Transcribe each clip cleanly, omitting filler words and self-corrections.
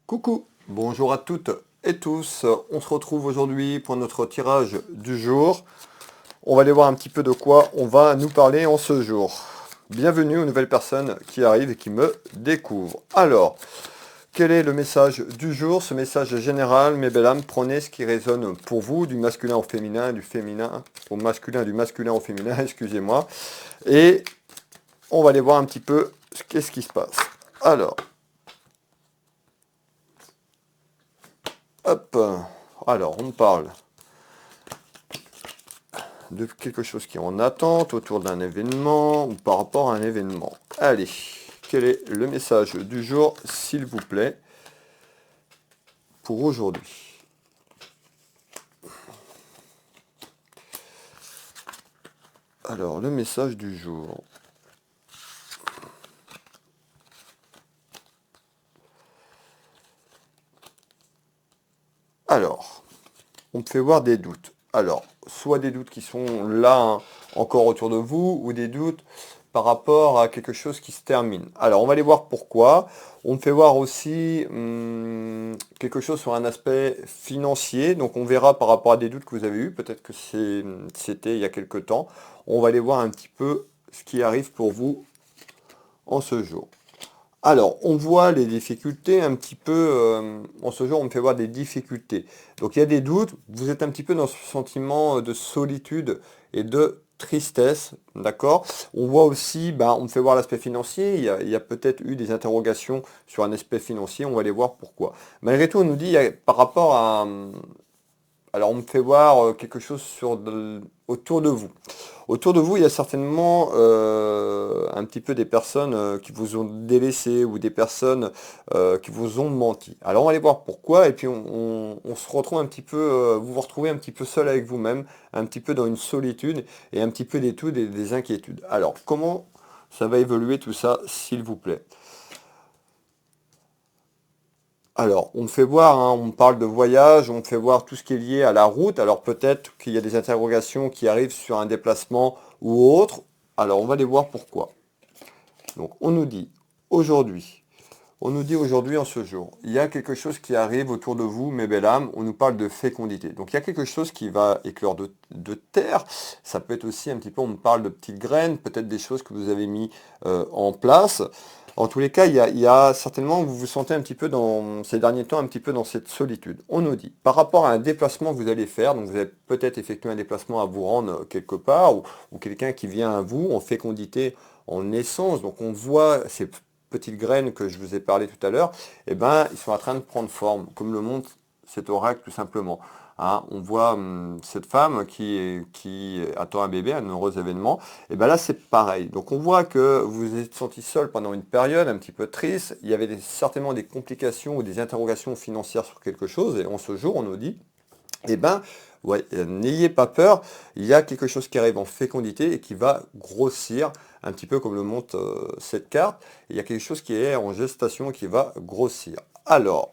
Coucou, bonjour à toutes et tous. On se retrouve aujourd'hui pour notre tirage du jour. On va aller voir un petit peu de quoi on va nous parler en ce jour. Bienvenue aux nouvelles personnes qui arrivent et qui me découvrent. Alors, quel est le message du jour? Ce message général, mes belles âmes, prenez ce qui résonne pour vous, du masculin au féminin, du féminin au masculin, du masculin au féminin, excusez-moi. Et on va aller voir un petit peu qu'est-ce qui se passe. Alors, hop, alors on parle de quelque chose qui est en attente autour d'un événement ou par rapport à un événement. Allez, quel est le message du jour, s'il vous plaît, pour aujourd'hui? Alors, le message du jour. Alors, on me fait voir des doutes. Alors, soit des doutes qui sont là, hein, encore autour de vous, ou des doutes par rapport à quelque chose qui se termine. Alors, on va aller voir pourquoi. On me fait voir aussi quelque chose sur un aspect financier. Donc, on verra par rapport à des doutes que vous avez eus. Peut-être que c'était il y a quelque temps. On va aller voir un petit peu ce qui arrive pour vous en ce jour. Alors, on voit les difficultés un petit peu, en ce jour, on me fait voir des difficultés. Donc, il y a des doutes, vous êtes un petit peu dans ce sentiment de solitude et de tristesse, d'accord? On voit aussi, on me fait voir l'aspect financier, il y a peut-être eu des interrogations sur un aspect financier, on va aller voir pourquoi. Malgré tout, on nous dit, par rapport à... alors, on me fait voir quelque chose autour de vous. Autour de vous, il y a certainement un petit peu des personnes qui vous ont délaissé ou des personnes qui vous ont menti. Alors on va aller voir pourquoi et puis on se retrouve un petit peu, vous vous retrouvez un petit peu seul avec vous-même, un petit peu dans une solitude et un petit peu des inquiétudes. Alors comment ça va évoluer tout ça, s'il vous plaît? Alors, on me fait voir, hein, on me parle de voyage, on me fait voir tout ce qui est lié à la route. Alors peut-être qu'il y a des interrogations qui arrivent sur un déplacement ou autre. Alors on va les voir pourquoi. Donc aujourd'hui, on nous dit aujourd'hui en ce jour, il y a quelque chose qui arrive autour de vous, mes belles âmes, on nous parle de fécondité. Donc il y a quelque chose qui va éclore de terre, ça peut être aussi un petit peu, on me parle de petites graines, peut-être des choses que vous avez mis en place. En tous les cas, il y a certainement, vous vous sentez un petit peu dans ces derniers temps, un petit peu dans cette solitude. On nous dit, par rapport à un déplacement que vous allez faire, donc vous allez peut-être effectuer un déplacement à vous rendre quelque part, ou quelqu'un qui vient à vous en fécondité, en naissance, donc on voit ces petites graines que je vous ai parlé tout à l'heure, eh ben, ils sont en train de prendre forme, comme le montre cet oracle tout simplement. Hein, on voit cette femme qui attend un bébé, un heureux événement, et bien là c'est pareil. Donc on voit que vous vous êtes senti seul pendant une période un petit peu triste, il y avait certainement des complications ou des interrogations financières sur quelque chose, et en ce jour on nous dit, eh ben, ouais, n'ayez pas peur, il y a quelque chose qui arrive en fécondité et qui va grossir, un petit peu comme le montre cette carte. Il y a quelque chose qui est en gestation et qui va grossir. Alors,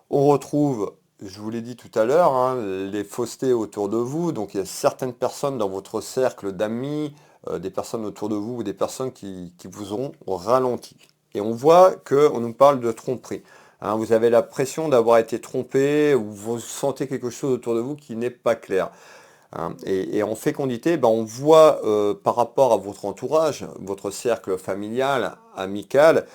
on retrouve, je vous l'ai dit tout à l'heure, hein, les faussetés autour de vous. Donc il y a certaines personnes dans votre cercle d'amis, des personnes autour de vous ou des personnes qui vous ont ralenti. Et on voit qu'on nous parle de tromperie. Hein, vous avez la pression d'avoir été trompé ou vous sentez quelque chose autour de vous qui n'est pas clair. Hein. Et en fécondité, on voit par rapport à votre entourage, votre cercle familial, amical,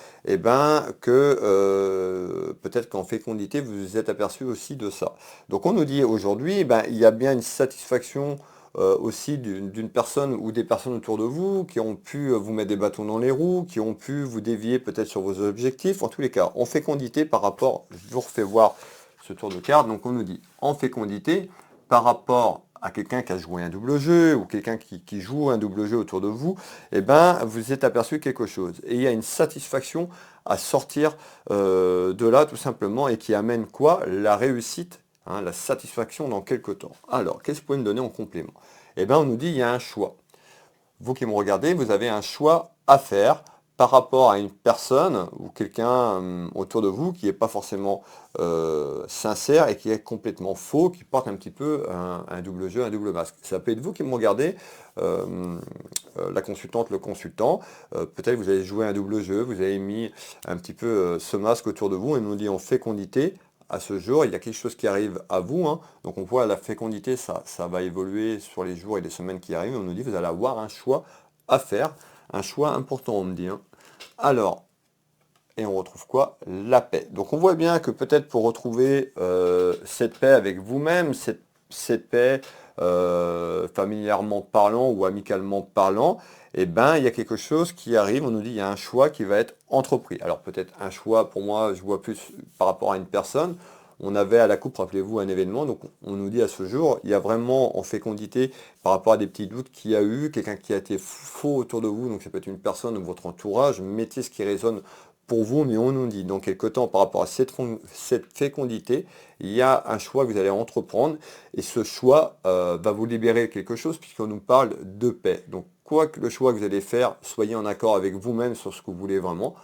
que peut-être qu'en fécondité, vous vous êtes aperçu aussi de ça. Donc on nous dit aujourd'hui, il y a bien une satisfaction aussi d'une personne ou des personnes autour de vous qui ont pu vous mettre des bâtons dans les roues, qui ont pu vous dévier peut-être sur vos objectifs. En tous les cas, en fécondité par rapport, je vous refais voir ce tour de carte, donc on nous dit en fécondité par rapport à quelqu'un qui a joué un double jeu ou quelqu'un qui joue un double jeu autour de vous, vous êtes aperçu quelque chose. Et il y a une satisfaction à sortir de là tout simplement et qui amène quoi? La réussite, hein, la satisfaction dans quelque temps. Alors, qu'est-ce que vous pouvez me donner en complément? On nous dit il y a un choix. Vous qui me regardez, vous avez un choix à faire par rapport à une personne ou quelqu'un autour de vous qui n'est pas forcément sincère et qui est complètement faux, qui porte un petit peu un double jeu, un double masque. Ça peut être vous qui me regardez, la consultante, le consultant. Peut-être vous avez joué un double jeu, vous avez mis un petit peu ce masque autour de vous et nous dit en fécondité. À ce jour, il y a quelque chose qui arrive à vous, hein. Donc on voit la fécondité, ça va évoluer sur les jours et les semaines qui arrivent. On nous dit vous allez avoir un choix à faire, un choix important, on me dit, hein. Alors, et on retrouve quoi? La paix. Donc on voit bien que peut-être pour retrouver cette paix avec vous-même, cette paix familièrement parlant ou amicalement parlant, eh ben, il y a quelque chose qui arrive, on nous dit il y a un choix qui va être entrepris. Alors peut-être un choix, pour moi, je vois plus par rapport à une personne. On avait à la coupe, rappelez-vous, un événement, donc on nous dit à ce jour, il y a vraiment en fécondité, par rapport à des petits doutes qu'il y a eu, quelqu'un qui a été faux autour de vous, donc ça peut être une personne ou votre entourage, mettez ce qui résonne pour vous, mais on nous dit dans quelque temps par rapport à cette fécondité, il y a un choix que vous allez entreprendre et ce choix va vous libérer quelque chose puisqu'on nous parle de paix. Donc quoi que le choix que vous allez faire, soyez en accord avec vous-même sur ce que vous voulez vraiment.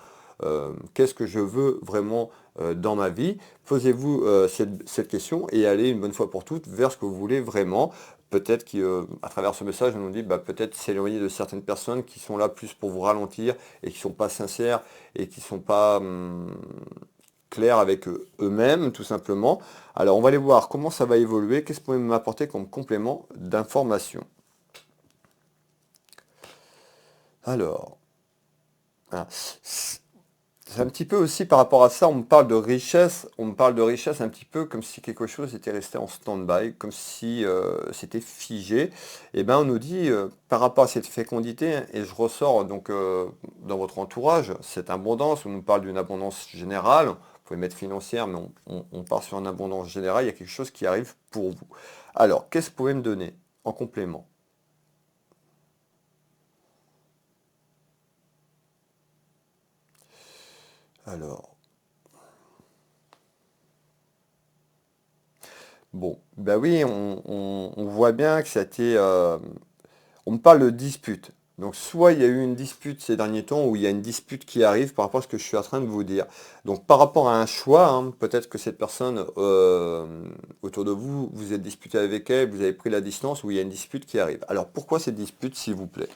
Qu'est-ce que je veux vraiment dans ma vie? Posez-vous cette question et allez une bonne fois pour toutes vers ce que vous voulez vraiment. Peut-être qu'à travers ce message, on nous dit peut-être s'éloigner de certaines personnes qui sont là plus pour vous ralentir et qui ne sont pas sincères et qui ne sont pas clairs avec eux-mêmes, tout simplement. Alors, on va aller voir comment ça va évoluer. Qu'est-ce que vous pouvez m'apporter comme complément d'information? Alors, voilà. C'est un petit peu aussi par rapport à ça, on me parle de richesse un petit peu comme si quelque chose était resté en stand-by, comme si c'était figé. Et bien on nous dit par rapport à cette fécondité, et je ressors donc dans votre entourage, cette abondance, on nous parle d'une abondance générale, vous pouvez mettre financière, mais on part sur une abondance générale, il y a quelque chose qui arrive pour vous. Alors, qu'est-ce que vous pouvez me donner en complément? Alors. Bon, ben oui, on voit bien que ça a été. On me parle de dispute. Donc soit il y a eu une dispute ces derniers temps, ou il y a une dispute qui arrive par rapport à ce que je suis en train de vous dire. Donc par rapport à un choix, hein, peut-être que cette personne autour de vous, vous êtes disputé avec elle, vous avez pris la distance, ou il y a une dispute qui arrive. Alors pourquoi cette dispute, s'il vous plaît?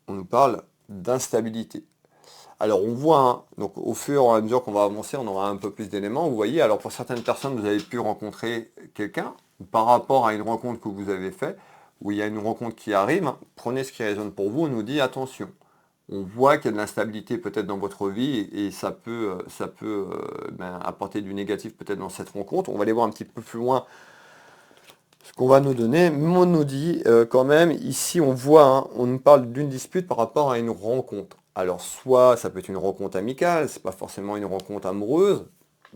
On nous parle d'instabilité. Alors on voit, hein, donc au fur et à mesure qu'on va avancer, on aura un peu plus d'éléments. Vous voyez, alors pour certaines personnes, vous avez pu rencontrer quelqu'un par rapport à une rencontre que vous avez faite, où il y a une rencontre qui arrive, hein, prenez ce qui résonne pour vous, on nous dit attention. On voit qu'il y a de l'instabilité peut-être dans votre vie et ça peut apporter du négatif peut-être dans cette rencontre. On va aller voir un petit peu plus loin ce qu'on va nous donner, mais on nous dit quand même, ici on voit, hein, on nous parle d'une dispute par rapport à une rencontre. Alors soit ça peut être une rencontre amicale, c'est pas forcément une rencontre amoureuse,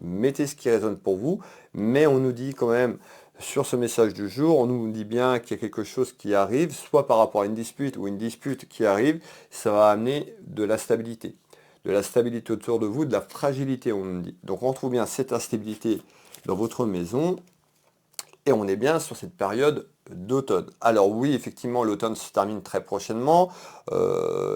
mettez ce qui résonne pour vous, mais on nous dit quand même, sur ce message du jour, on nous dit bien qu'il y a quelque chose qui arrive, soit par rapport à une dispute ou une dispute qui arrive, ça va amener de la stabilité. De la stabilité autour de vous, de la fragilité, on nous dit. Donc on trouve bien cette instabilité dans votre maison, et on est bien sur cette période d'automne. Alors oui, effectivement, l'automne se termine très prochainement.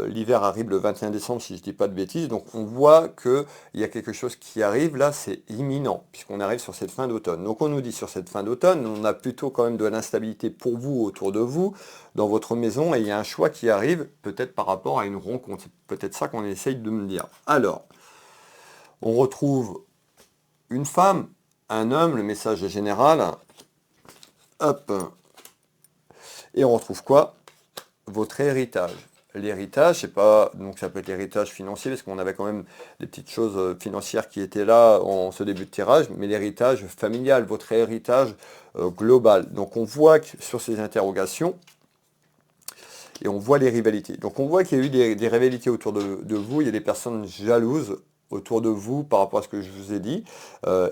L'hiver arrive le 21 décembre, si je ne dis pas de bêtises. Donc on voit qu'il y a quelque chose qui arrive. Là, c'est imminent, puisqu'on arrive sur cette fin d'automne. Donc on nous dit sur cette fin d'automne, on a plutôt quand même de l'instabilité pour vous, autour de vous, dans votre maison. Et il y a un choix qui arrive, peut-être par rapport à une rencontre. C'est peut-être ça qu'on essaye de me dire. Alors, on retrouve une femme, un homme, le message est général. Hop. Et on retrouve quoi? Votre héritage. L'héritage, c'est pas, donc ça peut être l'héritage financier, parce qu'on avait quand même des petites choses financières qui étaient là en ce début de tirage, mais l'héritage familial, votre héritage global. Donc on voit que sur ces interrogations, et on voit les rivalités. Donc on voit qu'il y a eu des rivalités autour de vous, il y a des personnes jalouses autour de vous par rapport à ce que je vous ai dit,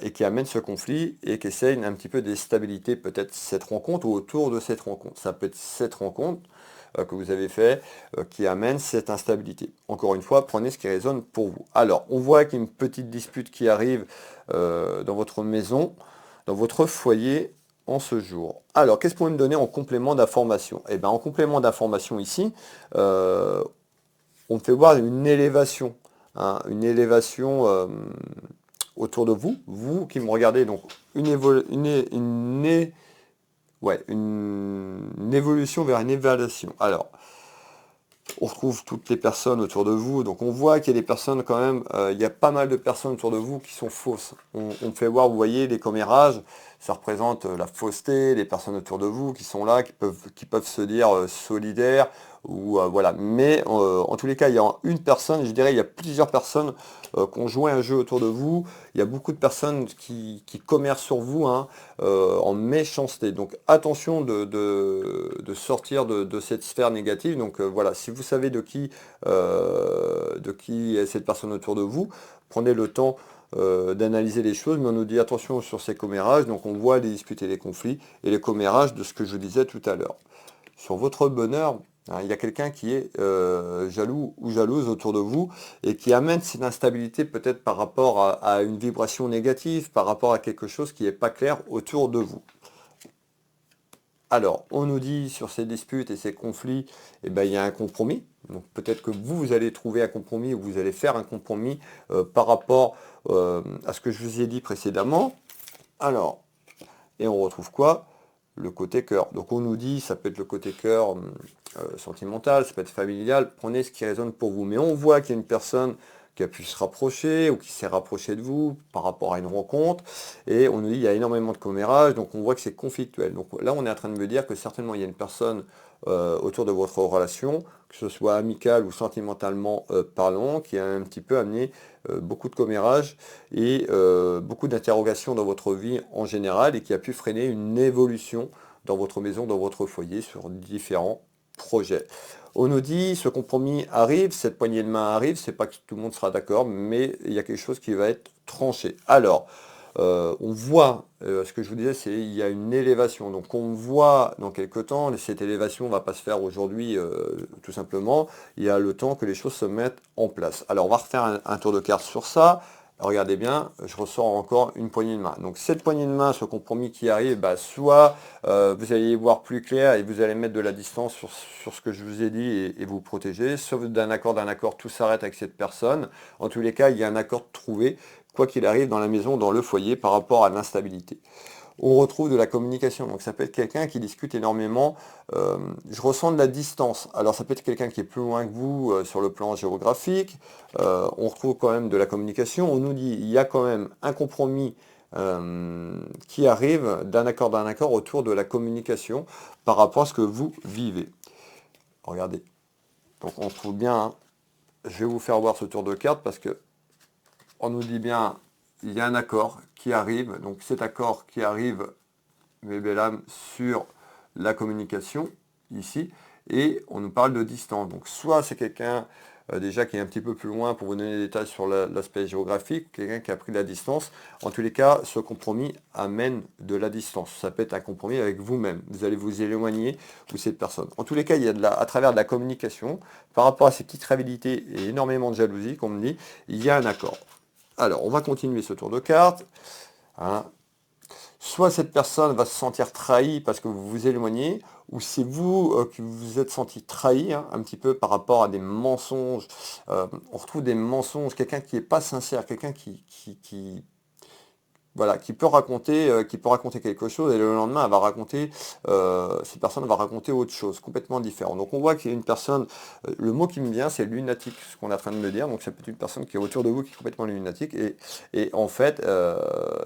et qui amènent ce conflit et qui essayent un petit peu de déstabiliser peut-être cette rencontre ou autour de cette rencontre. Ça peut être cette rencontre que vous avez fait qui amène cette instabilité. Encore une fois, prenez ce qui résonne pour vous. Alors, on voit qu'il y a une petite dispute qui arrive dans votre maison, dans votre foyer. en ce jour. Alors, qu'est-ce qu'on peut me donner en complément d'information? Eh bien, en complément d'information ici, euh, on me fait voir une élévation, hein, une élévation autour de vous, vous qui me regardez, donc une évolution vers une évaluation. Alors, on retrouve toutes les personnes autour de vous, donc on voit qu'il y a des personnes quand même, il y a pas mal de personnes autour de vous qui sont fausses. On me fait voir, vous voyez, les commérages, ça représente la fausseté, les personnes autour de vous qui sont là, qui peuvent se dire solidaires, ou voilà. Mais en tous les cas, il y a une personne, je dirais, il y a plusieurs personnes qui ont joué un jeu autour de vous, il y a beaucoup de personnes qui commercent sur vous, hein, en méchanceté. Donc attention de sortir de cette sphère négative. Donc voilà, si vous savez de qui est cette personne autour de vous, prenez le temps d'analyser les choses, mais on nous dit attention sur ces commérages. Donc on voit les disputes et les conflits et les commérages de ce que je disais tout à l'heure. Sur votre bonheur, hein, il y a quelqu'un qui est jaloux ou jalouse autour de vous et qui amène cette instabilité peut-être par rapport à une vibration négative, par rapport à quelque chose qui n'est pas clair autour de vous. Alors, on nous dit sur ces disputes et ces conflits, eh ben, il y a un compromis. Donc peut-être que vous allez trouver un compromis ou vous allez faire un compromis par rapport à ce que je vous ai dit précédemment. Alors, et on retrouve quoi? Le côté cœur. Donc on nous dit, ça peut être le côté cœur sentimental, ça peut être familial, prenez ce qui résonne pour vous. Mais on voit qu'il y a une personne qui a pu se rapprocher ou qui s'est rapproché de vous par rapport à une rencontre. Et on nous dit il y a énormément de commérages, donc on voit que c'est conflictuel. Donc là on est en train de me dire que certainement il y a une personne autour de votre relation, que ce soit amical ou sentimentalement parlant, qui a un petit peu amené beaucoup de commérages et beaucoup d'interrogations dans votre vie en général et qui a pu freiner une évolution dans votre maison, dans votre foyer, sur différents projets. On nous dit, ce compromis arrive, cette poignée de main arrive, c'est pas que tout le monde sera d'accord, mais il y a quelque chose qui va être tranché. Alors, on voit, ce que je vous disais, c'est il y a une élévation. Donc on voit dans quelques temps, cette élévation ne va pas se faire aujourd'hui tout simplement. Il y a le temps que les choses se mettent en place. Alors on va refaire un tour de carte sur ça. Regardez bien, je ressors encore une poignée de main. Donc cette poignée de main, ce compromis qui arrive, bah, soit vous allez y voir plus clair et vous allez mettre de la distance sur ce que je vous ai dit et vous protéger. Sauf d'un accord, tout s'arrête avec cette personne. En tous les cas, il y a un accord trouvé quoi qu'il arrive dans la maison, dans le foyer, par rapport à l'instabilité. On retrouve de la communication, donc ça peut être quelqu'un qui discute énormément, je ressens de la distance, alors ça peut être quelqu'un qui est plus loin que vous sur le plan géographique, on retrouve quand même de la communication, on nous dit il y a quand même un compromis qui arrive d'un accord autour de la communication par rapport à ce que vous vivez. Regardez, donc on trouve bien, hein, je vais vous faire voir ce tour de carte parce que on nous dit bien, il y a un accord qui arrive, donc cet accord qui arrive, mes belles âmes, sur la communication, ici, et on nous parle de distance. Donc soit c'est quelqu'un déjà qui est un petit peu plus loin pour vous donner des détails sur l'aspect géographique, quelqu'un qui a pris de la distance. En tous les cas, ce compromis amène de la distance. Ça peut être un compromis avec vous-même. Vous allez vous éloigner de cette personne. En tous les cas, il y a à travers de la communication, par rapport à ces petites rivalités et énormément de jalousie, qu'on me dit, il y a un accord. Alors, on va continuer ce tour de carte. Hein. Soit cette personne va se sentir trahie parce que vous vous éloignez, ou c'est vous qui vous êtes senti trahi, hein, un petit peu par rapport à des mensonges. On retrouve des mensonges, quelqu'un qui n'est pas sincère, quelqu'un voilà, qui peut raconter quelque chose et le lendemain, cette personne va raconter autre chose, complètement différent. Donc on voit qu'il y a une personne, le mot qui me vient, c'est lunatique, ce qu'on est en train de me dire. Donc ça peut être une personne qui est autour de vous, qui est complètement lunatique. Et en fait,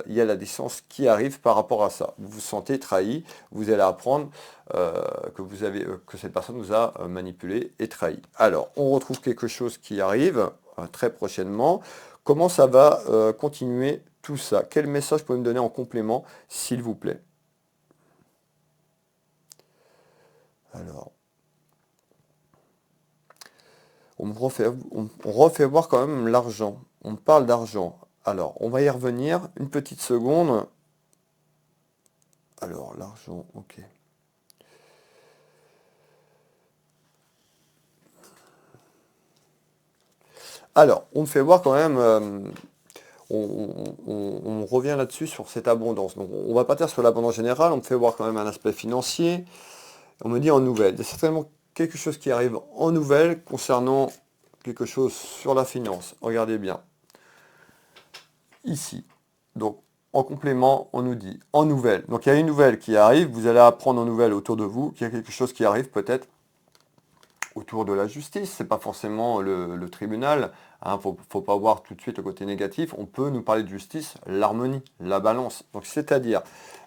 il y a la distance qui arrive par rapport à ça. Vous vous sentez trahi, vous allez apprendre que cette personne vous a manipulé et trahi. Alors, on retrouve quelque chose qui arrive très prochainement. Comment ça va continuer tout ça? Quel message pouvez-vous me donner en complément, s'il vous plaît? Alors, on refait voir quand même l'argent. On parle d'argent. Alors, on va y revenir. Une petite seconde. Alors, l'argent, ok. Alors, on me fait voir quand même, on revient là-dessus sur cette abondance. Donc on va partir sur l'abondance générale, on me fait voir quand même un aspect financier. On me dit en nouvelle. Il y a certainement quelque chose qui arrive en nouvelle concernant quelque chose sur la finance. Regardez bien. Ici. Donc en complément, on nous dit en nouvelle. Donc il y a une nouvelle qui arrive, vous allez apprendre en nouvelle autour de vous qu'il y a quelque chose qui arrive peut-être autour de la justice, c'est pas forcément le tribunal, hein, faut pas voir tout de suite le côté négatif, on peut nous parler de justice, l'harmonie, la balance. Donc c'est-à-dire,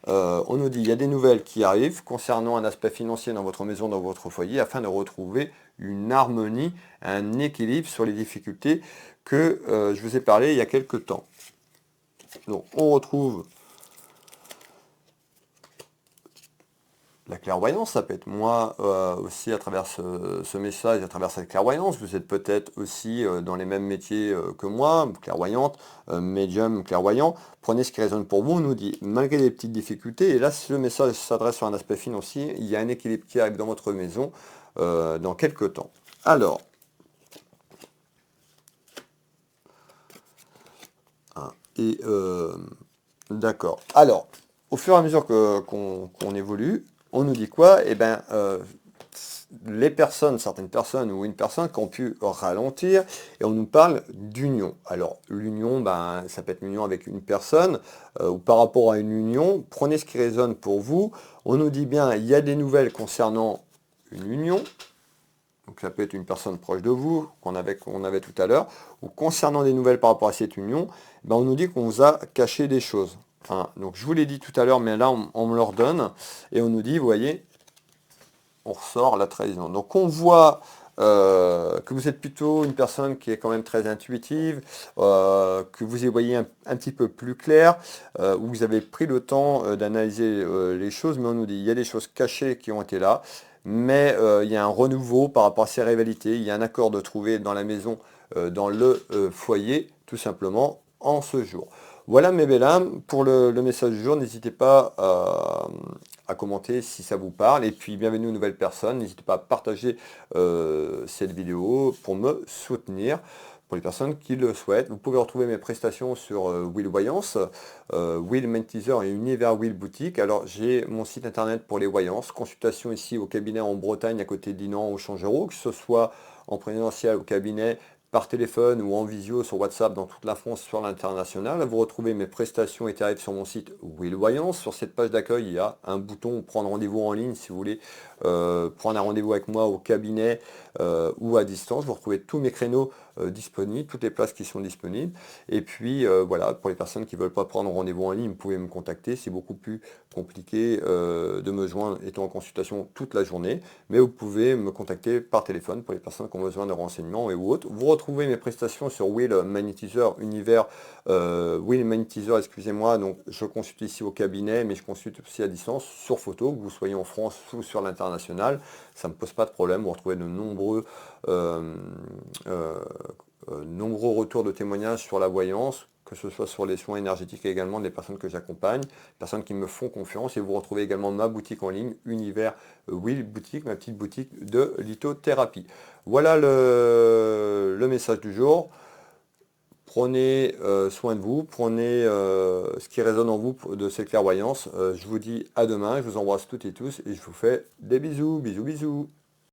on nous dit il y a des nouvelles qui arrivent concernant un aspect financier dans votre maison, dans votre foyer, afin de retrouver une harmonie, un équilibre sur les difficultés que je vous ai parlé il y a quelques temps. Donc on retrouve la clairvoyance, ça peut être moi aussi à travers ce message, à travers cette clairvoyance. Vous êtes peut-être aussi dans les mêmes métiers que moi, clairvoyante, médium, clairvoyant. Prenez ce qui résonne pour vous, on nous dit, malgré les petites difficultés, et là si le message s'adresse sur un aspect financier, il y a un équilibre qui arrive dans votre maison dans quelques temps. Alors, hein, et d'accord. Alors, au fur et à mesure qu'on évolue, on nous dit quoi? Eh bien, les personnes, certaines personnes ou une personne qui ont pu ralentir, et on nous parle d'union. Alors, l'union, ben, ça peut être l'union avec une personne, ou par rapport à une union, prenez ce qui résonne pour vous. On nous dit bien, il y a des nouvelles concernant une union, donc ça peut être une personne proche de vous, qu'on avait tout à l'heure, ou concernant des nouvelles par rapport à cette union, ben, on nous dit qu'on vous a caché des choses. Hein. Donc je vous l'ai dit tout à l'heure, mais là on me leur donne, et on nous dit, vous voyez, on ressort la trahison. Donc on voit que vous êtes plutôt une personne qui est quand même très intuitive, que vous y voyez un petit peu plus clair, où vous avez pris le temps d'analyser les choses, mais on nous dit il y a des choses cachées qui ont été là, mais il y a un renouveau par rapport à ces rivalités, il y a un accord de trouver dans la maison, dans le foyer, tout simplement, en ce jour. Voilà mes belles âmes, pour le message du jour, n'hésitez pas à commenter si ça vous parle. Et puis bienvenue aux nouvelles personnes, n'hésitez pas à partager cette vidéo pour me soutenir. Pour les personnes qui le souhaitent, vous pouvez retrouver mes prestations sur Will Voyance, Will Menteaser et Univers Will Boutique. Alors j'ai mon site internet pour les voyances, consultation ici au cabinet en Bretagne à côté de Dinan au Changereau, que ce soit en présentiel au cabinet, par téléphone ou en visio sur WhatsApp dans toute la France, sur l'international. Vous retrouvez mes prestations et tarifs sur mon site Will Voyance. Sur cette page d'accueil, il y a un bouton prendre rendez-vous en ligne si vous voulez prendre un rendez-vous avec moi au cabinet ou à distance. Vous retrouvez tous mes créneaux disponibles, toutes les places qui sont disponibles. Et puis voilà, pour les personnes qui ne veulent pas prendre rendez-vous en ligne, vous pouvez me contacter. C'est beaucoup plus compliqué de me joindre étant en consultation toute la journée. Mais vous pouvez me contacter par téléphone pour les personnes qui ont besoin de renseignements et autres. Vous retrouvez mes prestations sur Will Magnétiseur Univers, Will Magnétiseur, excusez-moi. Donc je consulte ici au cabinet, mais je consulte aussi à distance sur photo, que vous soyez en France ou sur l'international. Ça ne me pose pas de problème. Vous retrouvez de nombreux retours de témoignages sur la voyance, que ce soit sur les soins énergétiques et également des personnes que j'accompagne, personnes qui me font confiance. Et vous retrouvez également ma boutique en ligne, Univers Will Boutique, ma petite boutique de lithothérapie. Voilà le message du jour. Prenez soin de vous, prenez ce qui résonne en vous de ces clairvoyances. Je vous dis à demain, je vous embrasse toutes et tous et je vous fais des bisous, bisous, bisous.